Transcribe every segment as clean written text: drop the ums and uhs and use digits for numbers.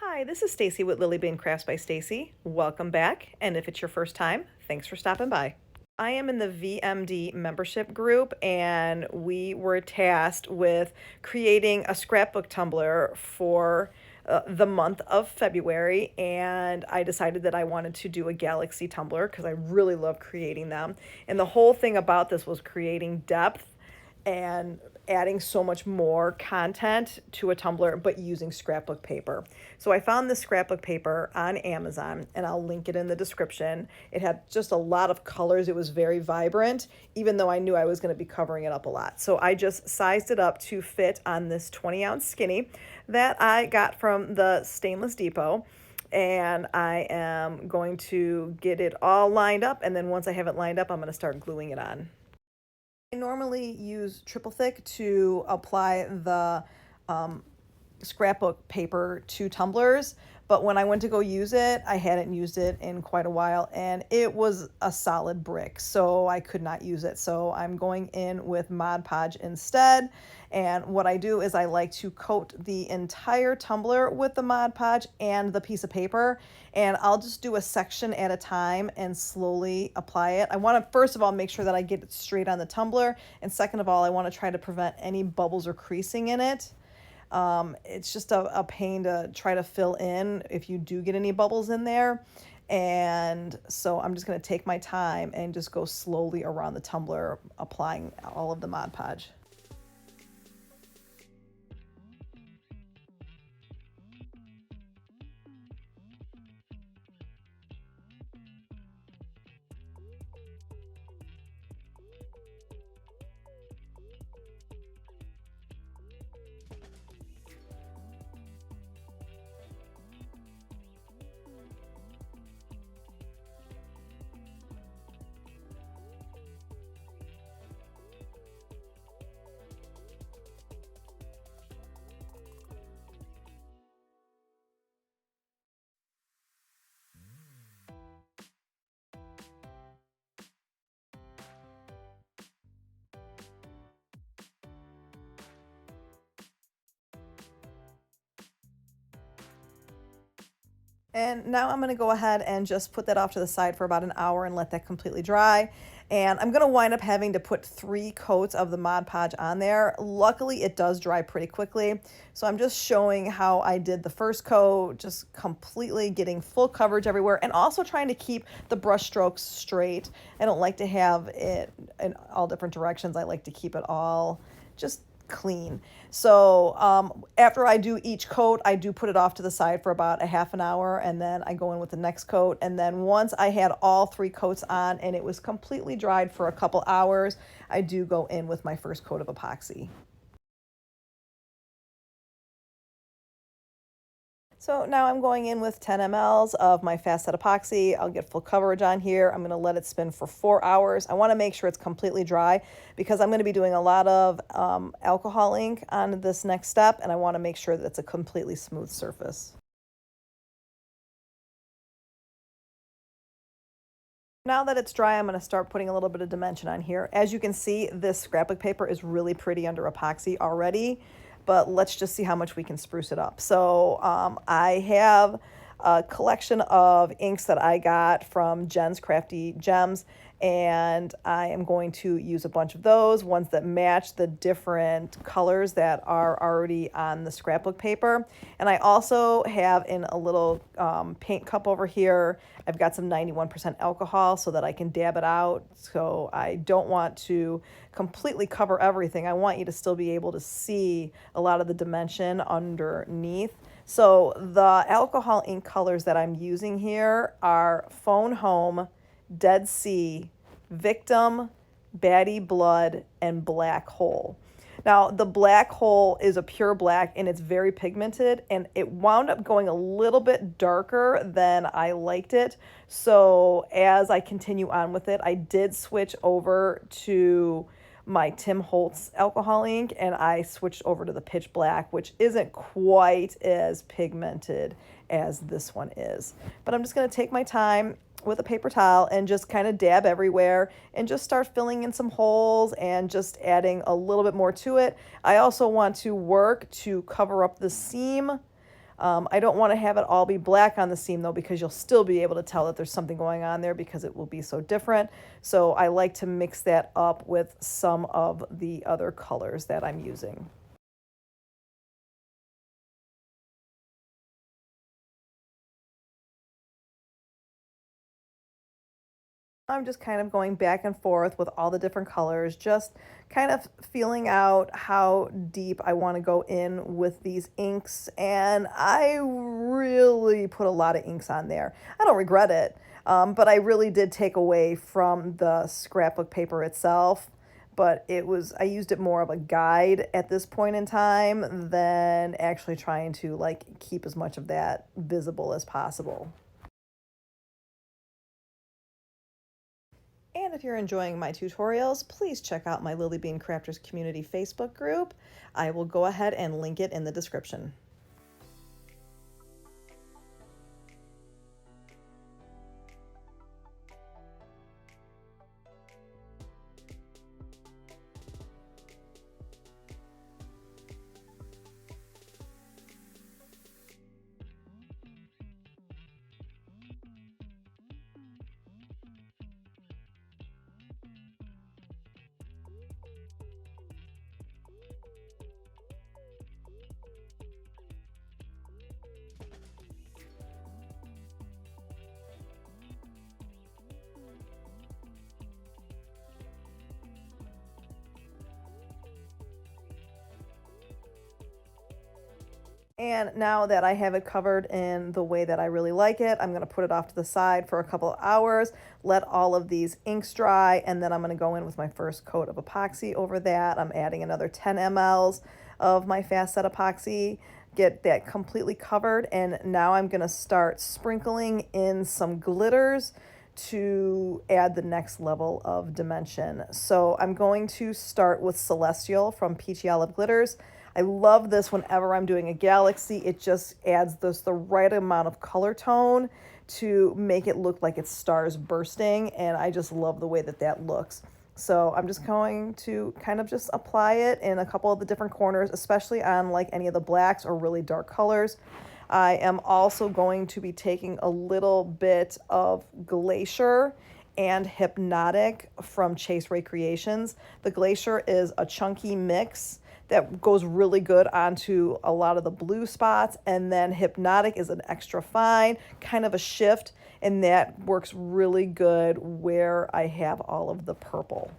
Hi, this is Stacy with Lily Bean Crafts by Stacy. Welcome back, and if it's your first time, thanks for stopping by. I am in the VMD membership group, and we were tasked with creating a scrapbook tumbler for the month of February, and I decided that I wanted to do a galaxy tumbler because I really love creating them. And the whole thing about this was creating depth and adding so much more content to a tumbler, but using scrapbook paper. So I found this scrapbook paper on Amazon, and I'll link it in the description. It had just a lot of colors. It was very vibrant, even though I knew I was going to be covering it up a lot. So I just sized it up to fit on this 20-ounce skinny that I got from the Stainless Depot. And I am going to get it all lined up, and then once I have it lined up, I'm going to start gluing it on. I normally use triple thick to apply the scrapbook paper to tumblers, but when I went to go use it, I hadn't used it in quite a while, and it was a solid brick, so I could not use it. So I'm going in with Mod Podge instead, and what I do is I like to coat the entire tumbler with the Mod Podge and the piece of paper, and I'll just do a section at a time and slowly apply it. I want to, first of all, make sure that I get it straight on the tumbler, and second of all, I want to try to prevent any bubbles or creasing in it. It's just a pain to try to fill in if you do get any bubbles in there. And so I'm just going to take my time and just go slowly around the tumbler, applying all of the Mod Podge. And now I'm going to go ahead and just put that off to the side for about an hour and let that completely dry. And I'm going to wind up having to put 3 coats of the Mod Podge on there. Luckily, it does dry pretty quickly. So I'm just showing how I did the first coat, just completely getting full coverage everywhere, and also trying to keep the brush strokes straight. I don't like to have it in all different directions. I like to keep it all just clean. So after I do each coat, I do put it off to the side for about a half an hour, and then I go in with the next coat. And then once I had all 3 coats on and it was completely dried for a couple hours, I do go in with my first coat of epoxy. So now I'm going in with 10 mLs of my fast set epoxy. I'll get full coverage on here. I'm going to let it spin for 4 hours. I want to make sure it's completely dry because I'm going to be doing a lot of alcohol ink on this next step, and I want to make sure that it's a completely smooth surface. Now that it's dry, I'm going to start putting a little bit of dimension on here. As you can see, this scrapbook paper is really pretty under epoxy already, but let's just see how much we can spruce it up. So I have a collection of inks that I got from Jenn's Crafty Gems, and I am going to use a bunch of those, ones that match the different colors that are already on the scrapbook paper. And I also have in a little paint cup over here, I've got some 91% alcohol so that I can dab it out. So I don't want to completely cover everything. I want you to still be able to see a lot of the dimension underneath. So the alcohol ink colors that I'm using here are Phone Home, Dead Sea, Victim, Baddie Blood, and Black Hole. Now, the Black Hole is a pure black, and it's very pigmented, and it wound up going a little bit darker than I liked it. So as I continue on with it, I did switch over to my Tim Holtz alcohol ink, and I switched over to the pitch black, which isn't quite as pigmented as this one is. But I'm just going to take my time with a paper towel and just kind of dab everywhere and just start filling in some holes and just adding a little bit more to it. I also want to work to cover up the seam I don't want to have it all be black on the seam though, because you'll still be able to tell that there's something going on there because it will be so different. So I like to mix that up with some of the other colors that I'm using. I'm just kind of going back and forth with all the different colors, just kind of feeling out how deep I want to go in with these inks. And I really put a lot of inks on there. I don't regret it, but I really did take away from the scrapbook paper itself. But I used it more of a guide at this point in time than actually trying to like keep as much of that visible as possible. And if you're enjoying my tutorials, please check out my Lily Bean Crafters Community Facebook group. I will go ahead and link it in the description. And now that I have it covered in the way that I really like it, I'm going to put it off to the side for a couple of hours, let all of these inks dry, and then I'm going to go in with my first coat of epoxy over that. I'm adding another 10 mLs of my fast set epoxy, get that completely covered, and now I'm going to start sprinkling in some glitters to add the next level of dimension. So I'm going to start with Celestial from Peachy Olive Glitters. I love this whenever I'm doing a galaxy. It just adds the right amount of color tone to make it look like it's stars bursting, and I just love the way that that looks. So I'm just going to kind of just apply it in a couple of the different corners, especially on like any of the blacks or really dark colors. I am also going to be taking a little bit of Glacier and Hypnotic from Rae Creations. The Glacier is a chunky mix that goes really good onto a lot of the blue spots, and then Hypnotic is an extra fine, kind of a shift, and that works really good where I have all of the purple.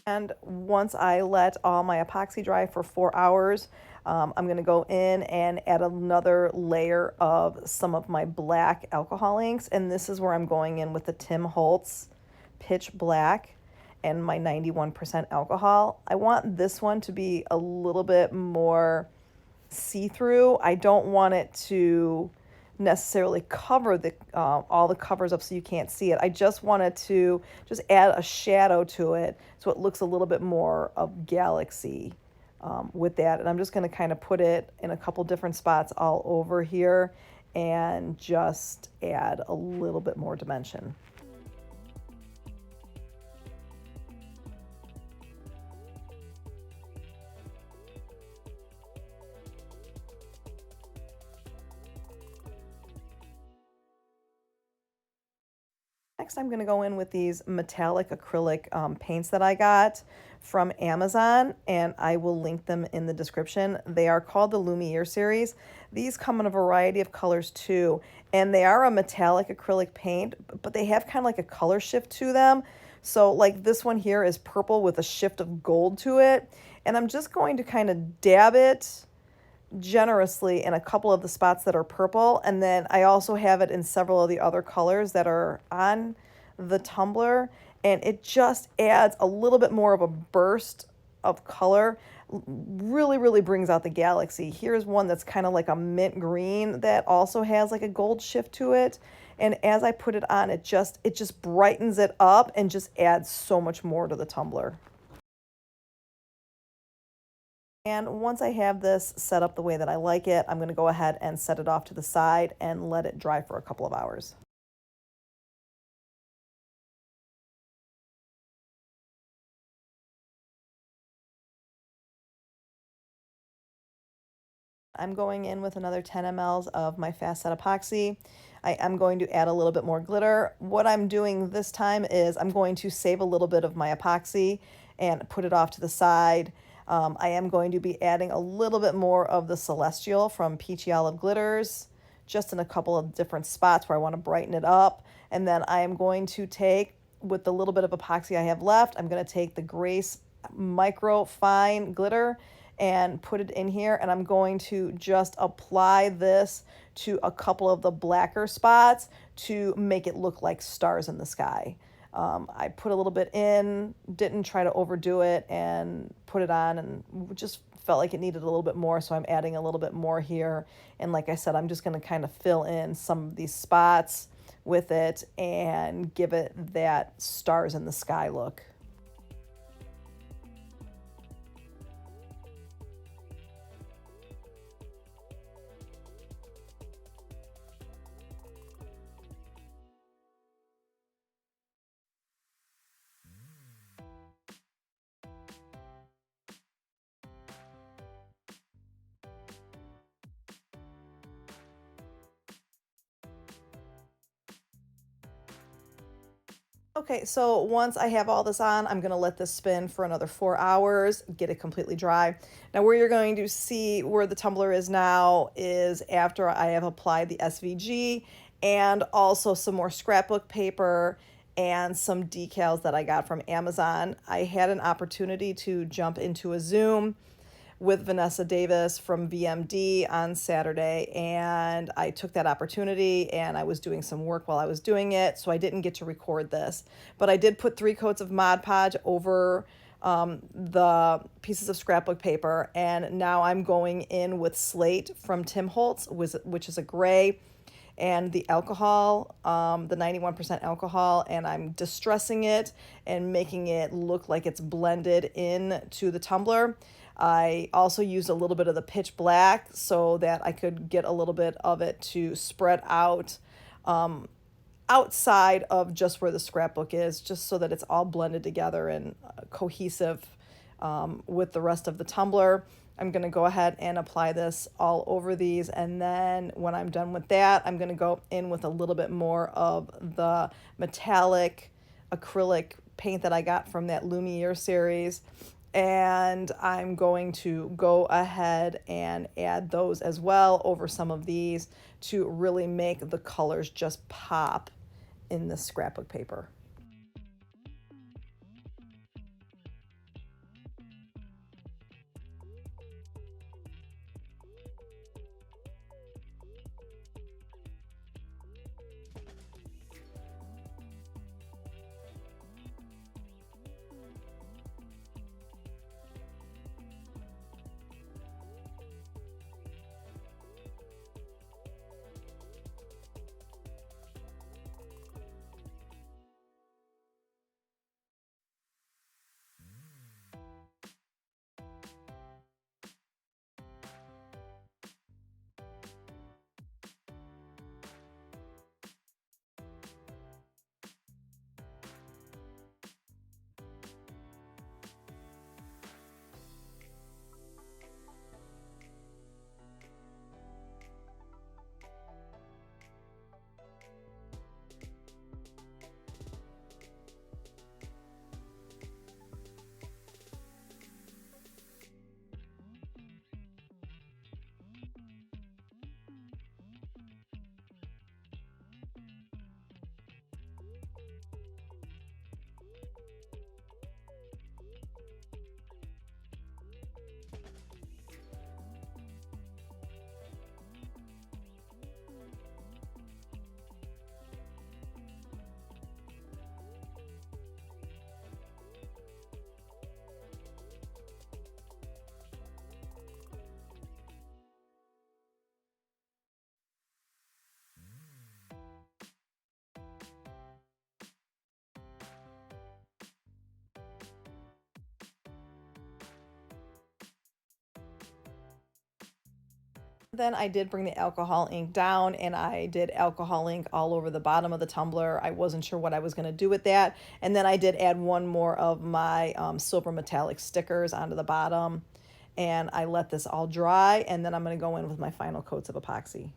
And once I let all my epoxy dry for 4 hours, I'm going to go in and add another layer of some of my black alcohol inks. And this is where I'm going in with the Tim Holtz Pitch Black and my 91% alcohol. I want this one to be a little bit more see-through. I don't want it to necessarily cover the all the covers up so you can't see it. I just wanted to just add a shadow to it so it looks a little bit more of galaxy with that. And I'm just going to kind of put it in a couple different spots all over here and just add a little bit more dimension. Next, I'm going to go in with these metallic acrylic paints that I got from Amazon, and I will link them in the description. They are called the Lumiere series. These come in a variety of colors too, and they are a metallic acrylic paint, but they have kind of like a color shift to them. So like this one here is purple with a shift of gold to it, and I'm just going to kind of dab it generously in a couple of the spots that are purple, and then I also have it in several of the other colors that are on the tumbler, and it just adds a little bit more of a burst of color. Really brings out the galaxy. Here's one that's kind of like a mint green that also has like a gold shift to it, and as I put it on, it just brightens it up and just adds so much more to the tumbler. And once I have this set up the way that I like it, I'm going to go ahead and set it off to the side and let it dry for a couple of hours. I'm going in with another 10 mLs of my fast set epoxy. I am going to add a little bit more glitter. What I'm doing this time is I'm going to save a little bit of my epoxy and put it off to the side. I am going to be adding a little bit more of the Celestial from Peachy Olive Glitters, just in a couple of different spots where I want to brighten it up. And then I am going to take, with the little bit of epoxy I have left, I'm going to take the Grace Micro Fine Glitter and put it in here, and I'm going to just apply this to a couple of the blacker spots to make it look like stars in the sky. I put a little bit in, didn't try to overdo it, and put it on, and just felt like it needed a little bit more, so I'm adding a little bit more here. And like I said, I'm just going to kind of fill in some of these spots with it and give it that stars in the sky look. Okay, so once I have all this on, I'm going to let this spin for another 4 hours, get it completely dry. Now, where you're going to see where the tumbler is now is after I have applied the SVG and also some more scrapbook paper and some decals that I got from Amazon. I had an opportunity to jump into a Zoom with Vanessa Davis from VMD on Saturday, and I took that opportunity and I was doing some work while I was doing it, so I didn't get to record this. But I did put 3 coats of Mod Podge over the pieces of scrapbook paper, and now I'm going in with Slate from Tim Holtz, which is a gray, and the alcohol, the 91% alcohol, and I'm distressing it and making it look like it's blended into the tumbler. I also used a little bit of the pitch black so that I could get a little bit of it to spread out outside of just where the scrapbook is, just so that it's all blended together and cohesive with the rest of the tumbler. I'm going to go ahead and apply this all over these, and then when I'm done with that, I'm going to go in with a little bit more of the metallic acrylic paint that I got from that Lumiere series, and I'm going to go ahead and add those as well over some of these to really make the colors just pop in the scrapbook paper. Then I did bring the alcohol ink down and I did alcohol ink all over the bottom of the tumbler. I wasn't sure what I was going to do with that. And then I did add one more of my silver metallic stickers onto the bottom. And I let this all dry. And then I'm going to go in with my final coats of epoxy.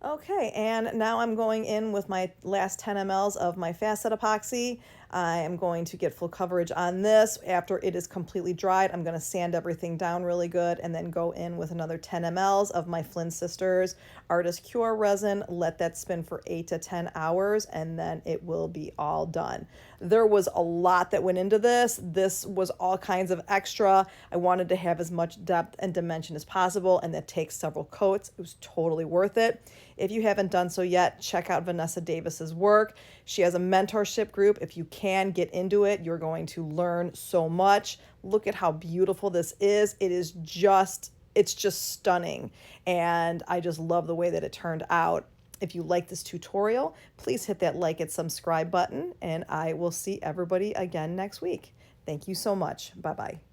Okay, and now I'm going in with my last 10 mLs of my facet epoxy. I am going to get full coverage on this. After it is completely dried, I'm going to sand everything down really good and then go in with another 10 mLs of my Flynn Sisters Artist Cure resin. Let that spin for 8 to 10 hours and then it will be all done. There was a lot that went into this. This was all kinds of extra. I wanted to have as much depth and dimension as possible, and that takes several coats. It was totally worth it. If you haven't done so yet, check out Vanessa Davis's work. She has a mentorship group. If you can get into it, you're going to learn so much. Look at how beautiful this is. It's just stunning. And I just love the way that it turned out. If you like this tutorial, please hit that like and subscribe button, and I will see everybody again next week. Thank you so much. Bye-bye.